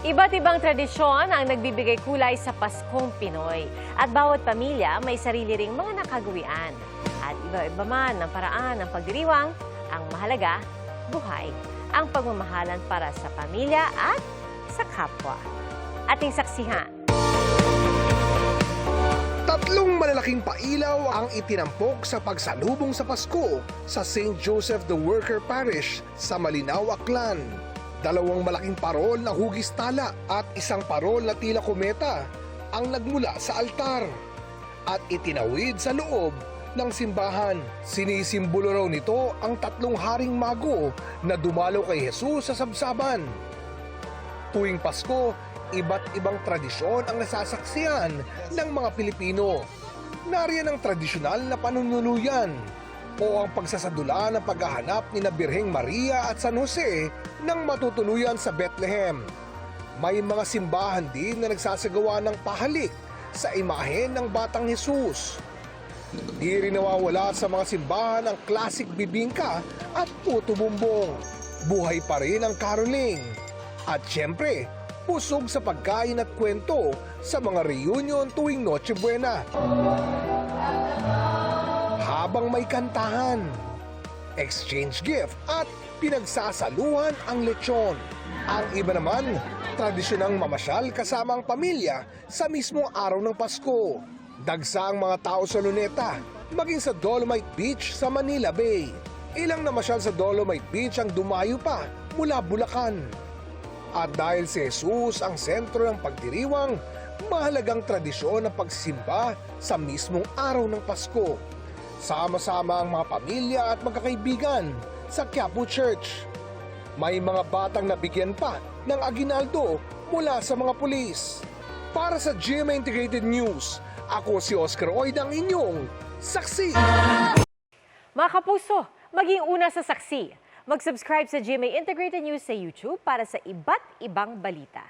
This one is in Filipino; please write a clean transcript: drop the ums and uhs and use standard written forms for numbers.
Iba't ibang tradisyon ang nagbibigay kulay sa Paskong Pinoy. At bawat pamilya may sarili ring mga nakagawian. At iba-iba man ang paraan ng pagdiriwang, ang mahalaga, buhay. Ang pagmamahalan para sa pamilya at sa kapwa. Ating saksihan. Tatlong malalaking pailaw ang itinampok sa pagsalubong sa Pasko sa St. Joseph the Worker Parish sa Malinaw, Aklan. Dalawang malaking parol na hugis tala at isang parol na tila kometa ang nagmula sa altar at itinawid sa loob ng simbahan. Sinisimbolo raw nito ang tatlong haring mago na dumalo kay Jesus sa sabsaban. Tuwing Pasko, iba't ibang tradisyon ang nasasaksihan ng mga Pilipino. Nariyan ang tradisyonal na panunuluyan o ang pagsasadula ng paghahanap ni na Birheng Maria at San Jose ng matutuluyan sa Bethlehem. May mga simbahan din na nagsasagawa ng pahalik sa imahen ng Batang Jesus. Di rin nawawala sa mga simbahan ang classic bibingka at puto bumbong. Buhay pa rin ang caroling. At syempre, pusog sa pagkain at kwento sa mga reunion tuwing Noche Buena. Habang may kantahan, exchange gift at pinagsasaluhan ang lechon. Ang iba naman, tradisyonang mamasyal kasama ang pamilya sa mismong araw ng Pasko. Dagsa ang mga tao sa Luneta, maging sa Dolomite Beach sa Manila Bay. Ilang namasyal sa Dolomite Beach ang dumayo pa mula Bulacan. At dahil si Jesus ang sentro ng pagdiriwang, mahalagang tradisyon ang pagsimba sa mismong araw ng Pasko. Sama-sama ang mga pamilya at magkakaibigan sa Quiapo Church. May mga batang nabigyan pa ng aginaldo mula sa mga pulis. Para sa GMA Integrated News, ako si Oscar Oid, ang inyong saksi. Mga kapuso, maging una sa saksi. Mag-subscribe sa GMA Integrated News sa YouTube para sa iba't ibang balita.